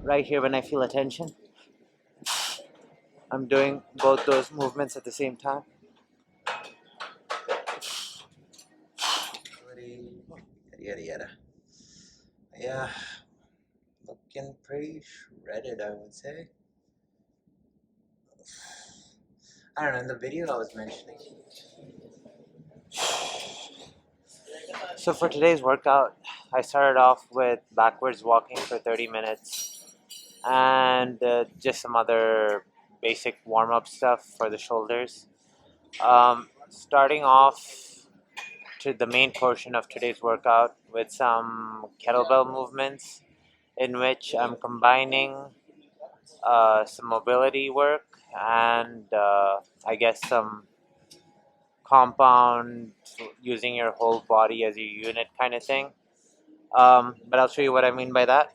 right here when I feel a tension. I'm doing both those movements at the same time. Yada yada. Yeah, looking pretty shredded, I would say. I don't know, in the video I was mentioning. So for today's workout, I started off with backwards walking for 30 minutes and just some other basic warm-up stuff for the shoulders. Starting off to the main portion of today's workout with some kettlebell movements in which I'm combining some mobility work and I guess some compound using your whole body as a unit kind of thing. But I'll show you what I mean by that.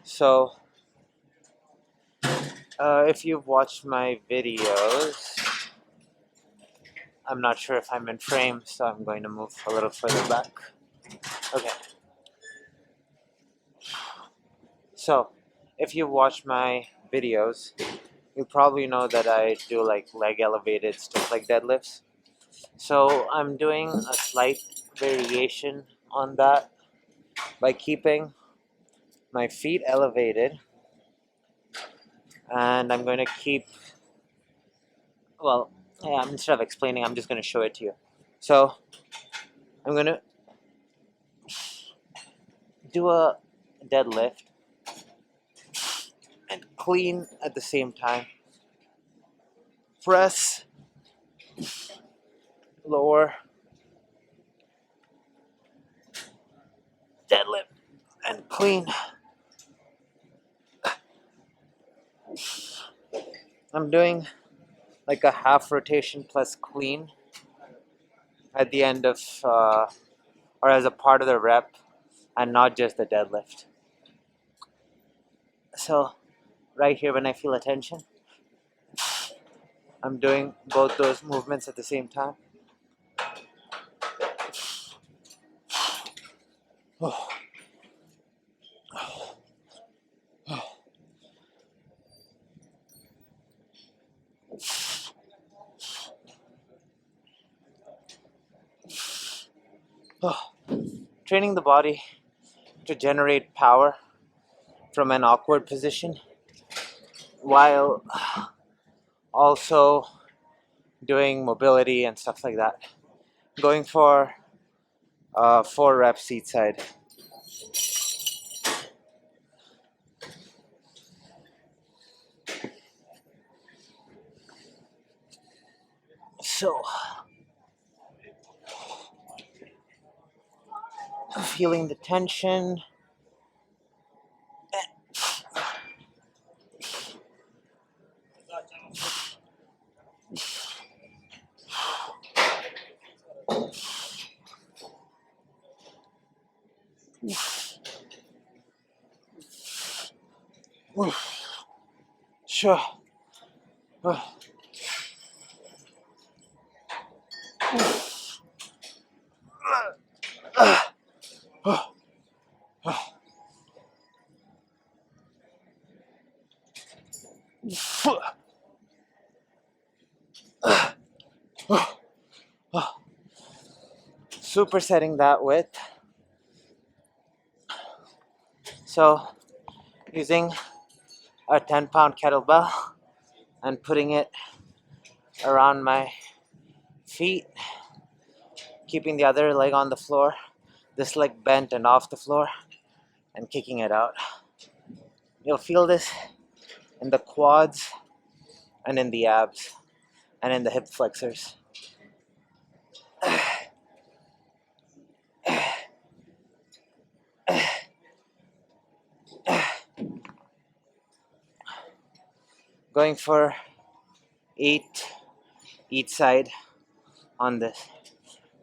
So, if you've watched my videos, I'm not sure if I'm in frame, so I'm going to move a little further back. Okay. So, if you've watched my videos, you probably know that I do like leg elevated stiff leg deadlifts. So, I'm doing a slight variation on that by keeping my feet elevated, and I'm going to keep, well, yeah, instead of explaining, I'm just going to show it to you. So I'm going to do a deadlift and clean at the same time. Press, lower, deadlift, and clean. I'm doing like a half rotation plus clean at the end of, or as a part of the rep, and not just the deadlift. So right here when I feel a tension, I'm doing both those movements at the same time. Oh. Oh. Training the body to generate power from an awkward position while also doing mobility and stuff like that. Going for 4 reps seat side. So, feeling the tension. Sure. Supersetting that with, so using a 10-pound kettlebell and putting it around my feet, keeping the other leg on the floor, this leg bent and off the floor, and kicking it out. You'll feel this in the quads and in the abs and in the hip flexors. Going for 8 each side on this.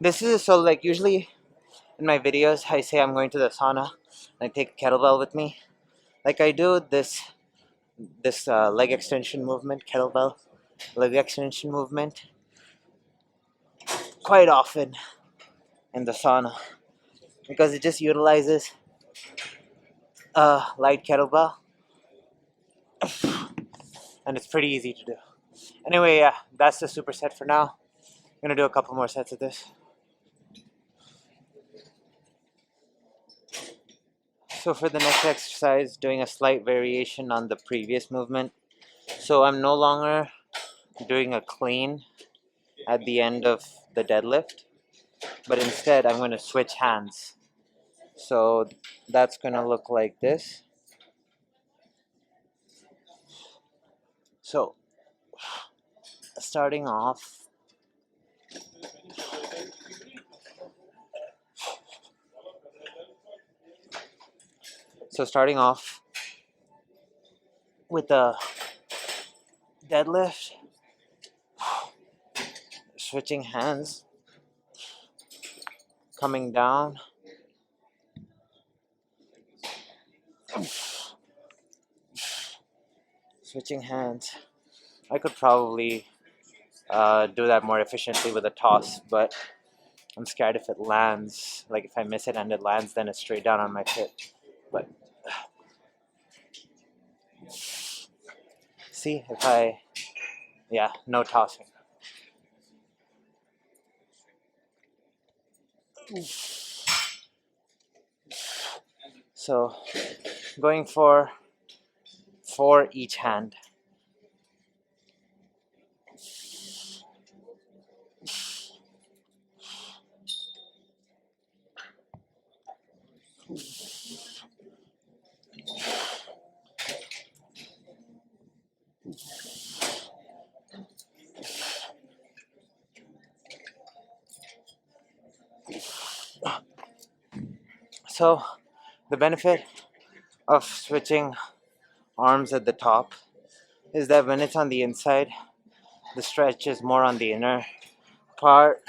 This is so like usually in my videos I say I'm going to the sauna and I take a kettlebell with me. Like I do this leg extension movement, kettlebell leg extension movement quite often in the sauna because it just utilizes light kettlebell, and it's pretty easy to do. Anyway, yeah, that's the superset for now. I'm gonna do a couple more sets of this. So for the next exercise, doing a slight variation on the previous movement. So I'm no longer doing a clean at the end of the deadlift, but instead I'm going to switch hands. So that's going to look like this. So starting off, with the deadlift, switching hands, coming down, switching hands. I could probably do that more efficiently with a toss, but I'm scared if it lands. Like if I miss it and it lands, then it's straight down on my pit. But see if yeah, no tossing. So going for 4 each hand. So the benefit of switching arms at the top is that when it's on the inside, the stretch is more on the inner part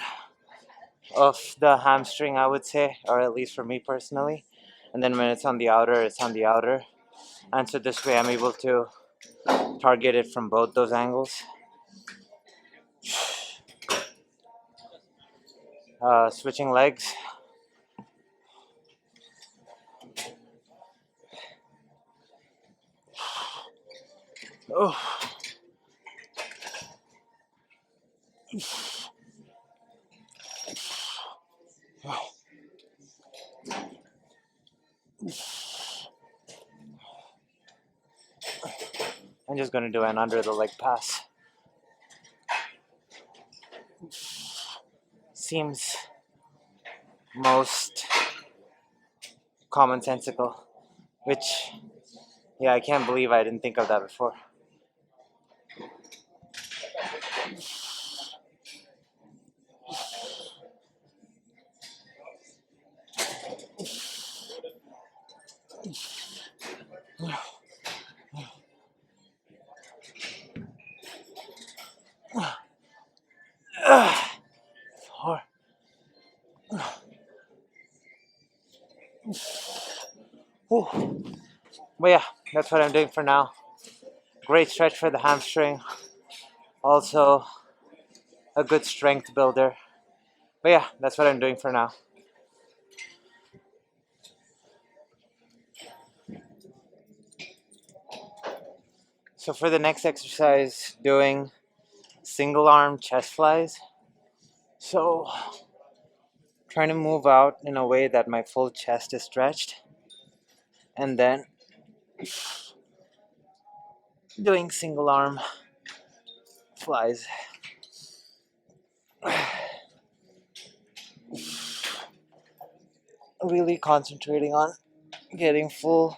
of the hamstring, I would say, or at least for me personally. And then when it's on the outer, it's on the outer. And so this way I'm able to target it from both those angles. Switching legs. Oh. I'm just going to do an under the leg pass. Seems most commonsensical, which, yeah, I can't believe I didn't think of that before. Four. Ooh. But yeah, that's what I'm doing for now. Great stretch for the hamstring. Also, a good strength builder. But yeah, that's what I'm doing for now. So for the next exercise, doing single arm chest flies. So trying to move out in a way that my full chest is stretched, and then doing single arm flies. Really concentrating on getting full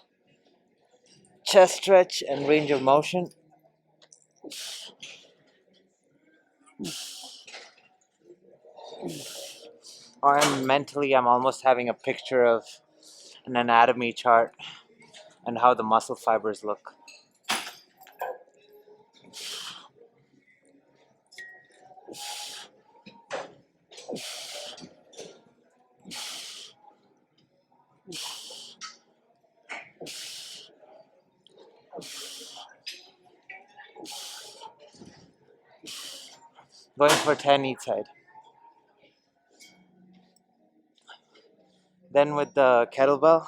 chest stretch and range of motion. Or I'm almost having a picture of an anatomy chart and how the muscle fibers look. Going for 10 each side. Then with the kettlebell,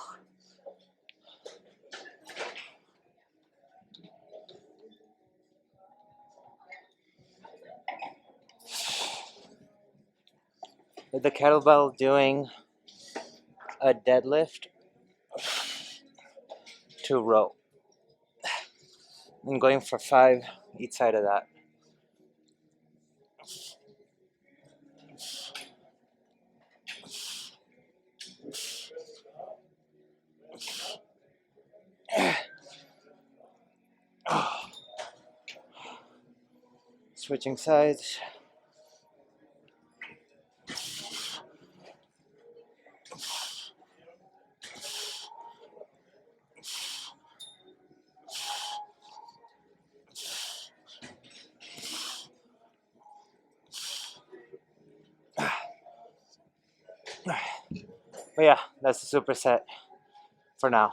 with the kettlebell doing a deadlift to row. I'm going for 5 each side of that. Switching sides. But yeah, that's the superset for now.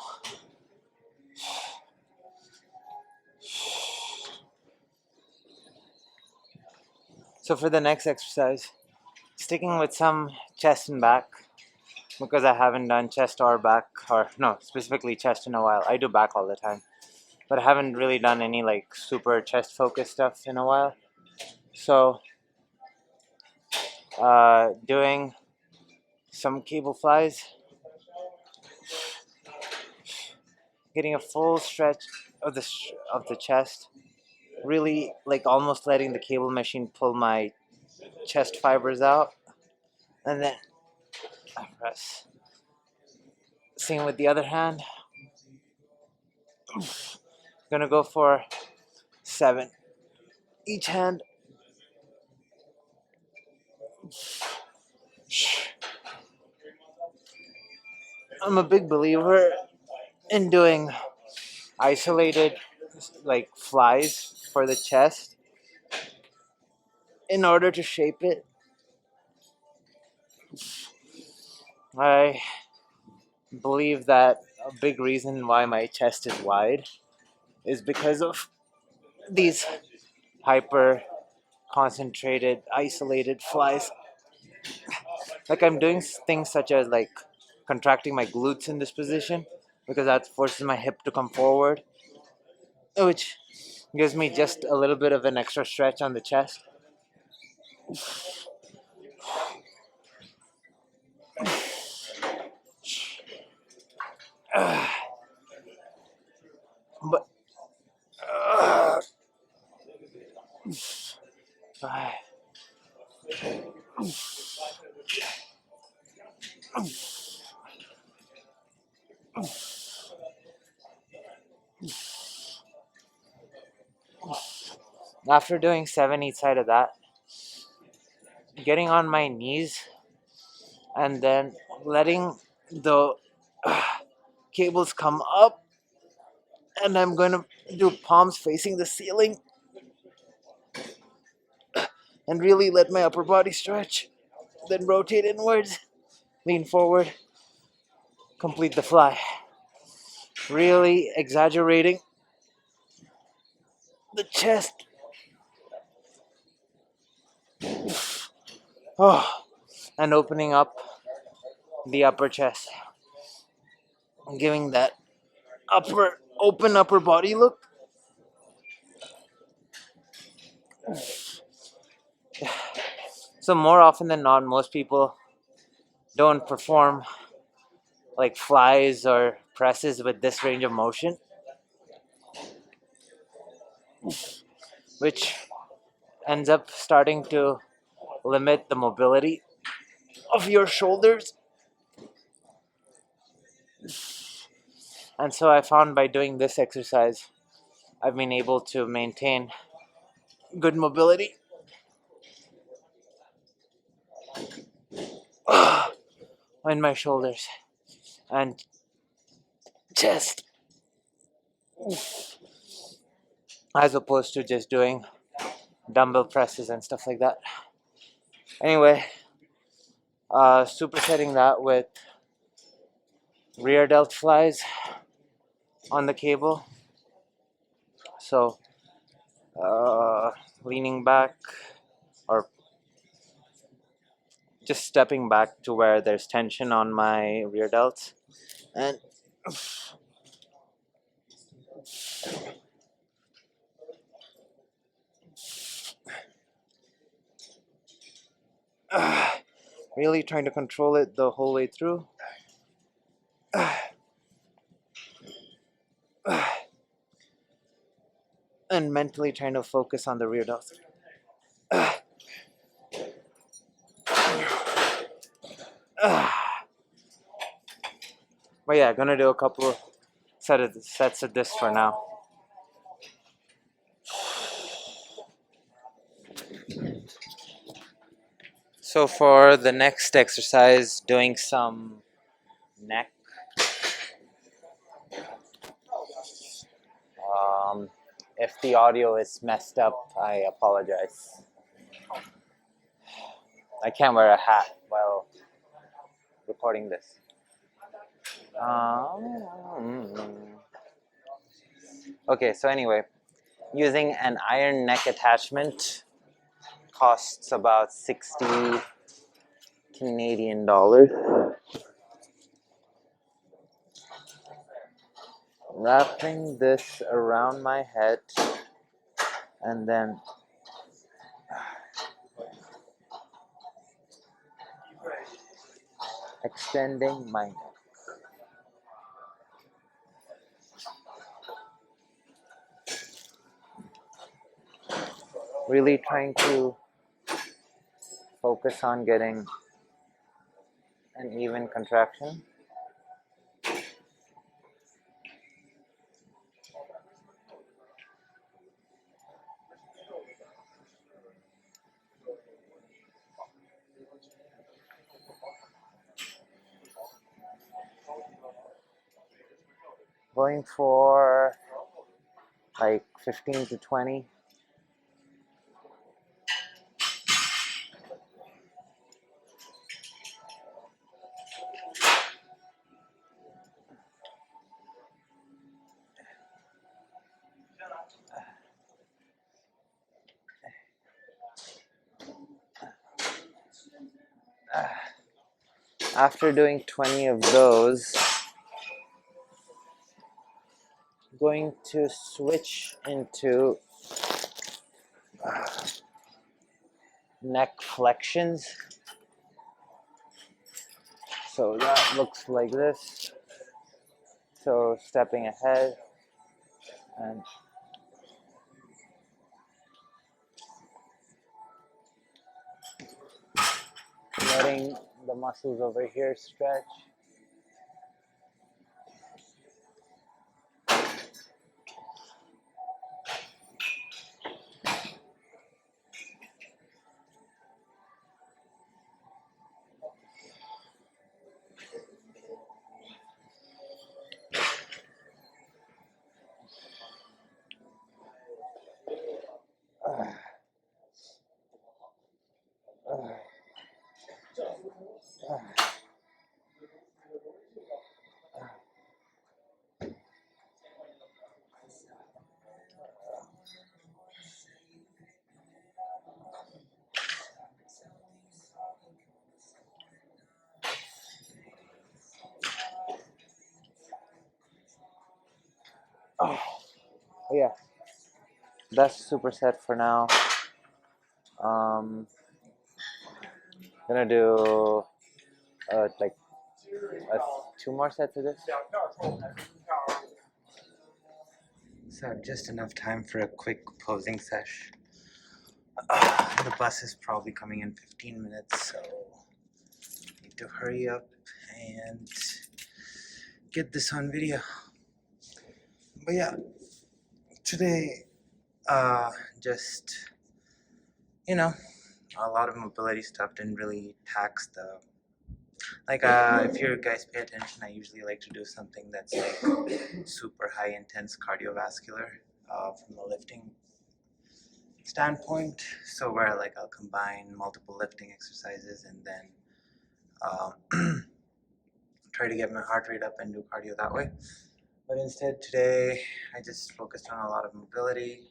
So for the next exercise, sticking with some chest and back, because I haven't done chest or back, or no, specifically chest in a while. I do back all the time, but I haven't really done any like super chest focused stuff in a while. So doing some cable flies, getting a full stretch of the chest, really like almost letting the cable machine pull my chest fibers out, and then I press. Same with the other hand. Gonna go for 7 each hand. I'm a big believer in doing isolated like flies for the chest in order to shape it. I believe that a big reason why my chest is wide is because of these hyper concentrated isolated flies. Like I'm doing things such as like contracting my glutes in this position because that forces my hip to come forward, which gives me just a little bit of an extra stretch on the chest. But after doing 7 each side of that, getting on my knees and then letting the cables come up, and I'm going to do palms facing the ceiling and really let my upper body stretch, then rotate inwards, lean forward, complete the fly. Really exaggerating the chest. Oh, and opening up the upper chest, giving that open upper body look. So more often than not, most people don't perform like flies or presses with this range of motion, which ends up starting to limit the mobility of your shoulders. And so I found by doing this exercise, I've been able to maintain good mobility in my shoulders and chest, as opposed to just doing dumbbell presses and stuff like that. Anyway, supersetting that with rear delt flies on the cable. So leaning back or just stepping back to where there's tension on my rear delts and Really trying to control it the whole way through. And mentally trying to focus on the rear delt. But yeah, gonna do a couple of sets of this for now. So for the next exercise, doing some neck. If the audio is messed up, I apologize. I can't wear a hat while recording this. Okay, so anyway, using an iron neck attachment costs about 60 Canadian dollars. Wrapping this around my head and then extending my neck. Really trying to focus on getting an even contraction. Going for like 15 to 20. After doing 20 of those, going to switch into neck flexions. So that looks like this. So stepping ahead and letting the muscles over here stretch. Oh, yeah, that's superset for now. Gonna do like 2 more sets of this. So I have just enough time for a quick posing sesh. The bus is probably coming in 15 minutes, so I need to hurry up and get this on video. But yeah, today, just, a lot of mobility stuff. Didn't really tax the, if you guys pay attention, I usually like to do something that's like super high intense cardiovascular from a lifting standpoint. So where like I'll combine multiple lifting exercises and then try to get my heart rate up and do cardio that way. But instead today I just focused on a lot of mobility,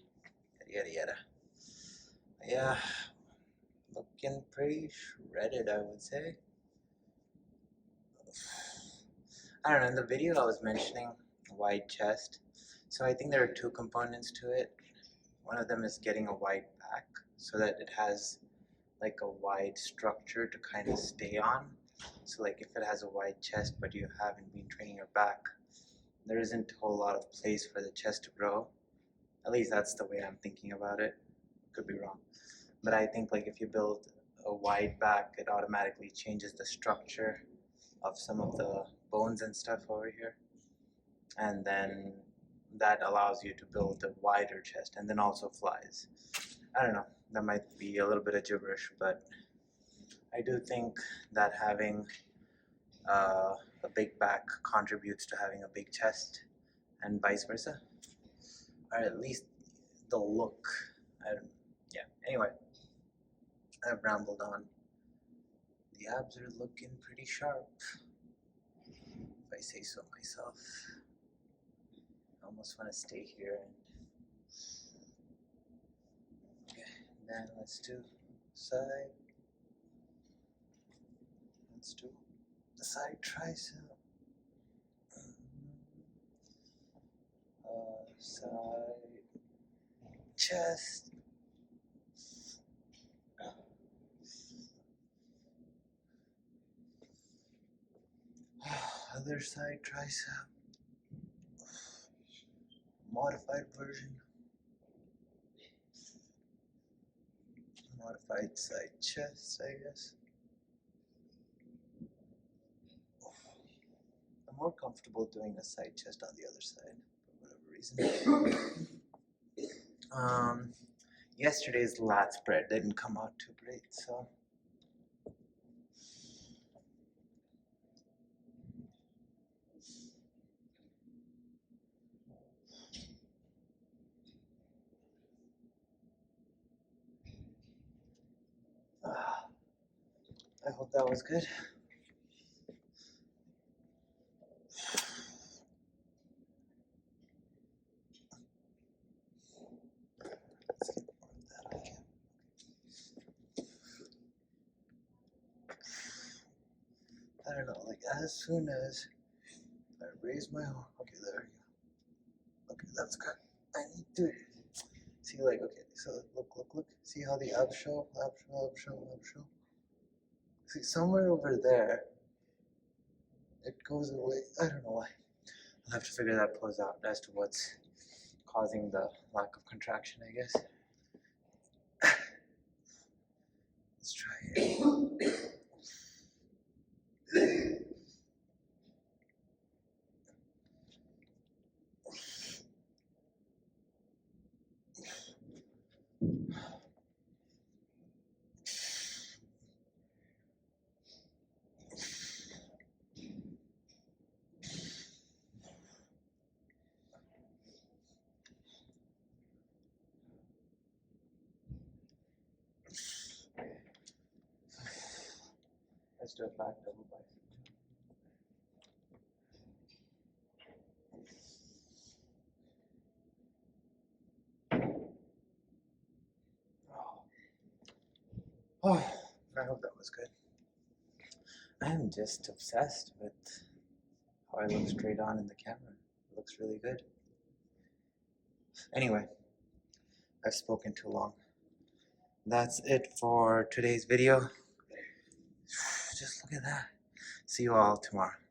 yada yada. Yeah, looking pretty shredded, I would say. I don't know, in the video I was mentioning wide chest. So I think there are 2 components to it. One of them is getting a wide back so that it has like a wide structure to kind of stay on. So like if it has a wide chest but you haven't been training your back, there isn't a whole lot of place for the chest to grow. At least that's the way I'm thinking about it. Could be wrong. But I think like if you build a wide back, it automatically changes the structure of some of the bones and stuff over here. And then that allows you to build a wider chest and then also flies. I don't know, that might be a little bit of gibberish, but I do think that having a big back contributes to having a big chest and vice versa, or at least the look. Yeah, anyway, I've rambled on. The abs are looking pretty sharp, if I say so myself. I almost want to stay here and then let's do side. Let's do the side tricep. Side chest. Other side tricep. Modified version. Modified side chest, I guess. I'm more comfortable doing a side chest on the other side for whatever reason. Yesterday's lat spread didn't come out too great, so I hope that was good. Let's get more of that on camera. I don't know, like as soon as I raise my arm, okay, there we go. Okay, that's good. I need to see, like, okay, so look. See how the abs show, abs show. See, somewhere over there, it goes away. I don't know why. I'll have to figure that pose out as to what's causing the lack of contraction, I guess. Let's try it. Let's do a back double bicep. Oh, I hope that was good. I'm just obsessed with how I look straight on in the camera. It looks really good. Anyway, I've spoken too long. That's it for today's video. Just look at that. See you all tomorrow.